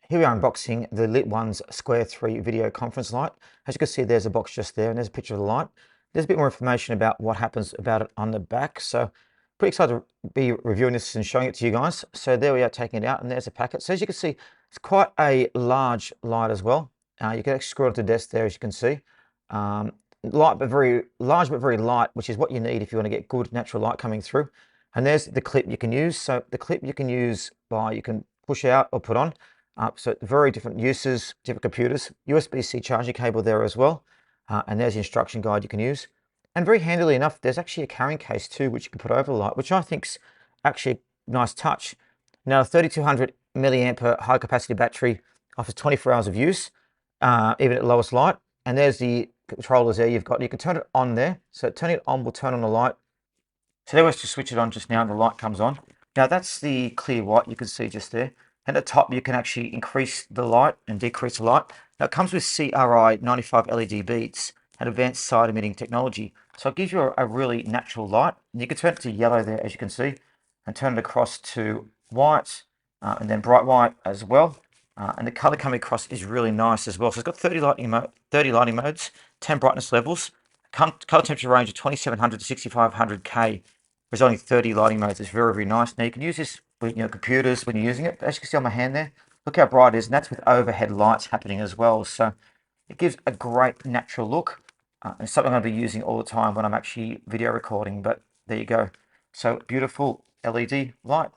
Here we are unboxing the Litones Square 3 video conference light. As you can see, there's a box just there and there's a picture of the light. There's a bit more information about what happens about it on the back. So pretty excited to be reviewing this and showing it to you guys. So there we are, taking it out, and there's a packet. So as you can see, it's quite a large light as well. You can actually screw it onto the desk there, as you can see. Light but very large but very light, which is what you need if you want to get good natural light coming through. And there's the clip you can use. So the clip you can use you can push out or put on. So very different uses, different computers. USB-C charging cable there as well. And there's the instruction guide you can use. And very handily enough, there's actually a carrying case too, which you can put over the light, which I think's actually a nice touch. Now, a 3200 milliamp high capacity battery offers 24 hours of use, even at lowest light. And there's the controllers there you can turn it on there. So turning it on will turn on the light. So there was to switch it on just now and the light comes on. Now that's the clear white you can see just there. At the top, you can actually increase the light and decrease the light. Now, it comes with CRI 95 LED beads and advanced side emitting technology. So it gives you a really natural light. And you can turn it to yellow there, as you can see, and turn it across to white and then bright white as well. And the color coming across is really nice as well. So it's got 30 lighting modes, 10 brightness levels, color temperature range of 2700 to 6500 K. There's only 30 lighting modes. It's very, very nice. Now you can use this with computers when you're using it. But as you can see on my hand there, look how bright it is, and that's with overhead lights happening as well. So it gives a great natural look. And something I'm going to be using all the time when I'm actually video recording. But there you go. So beautiful LED light.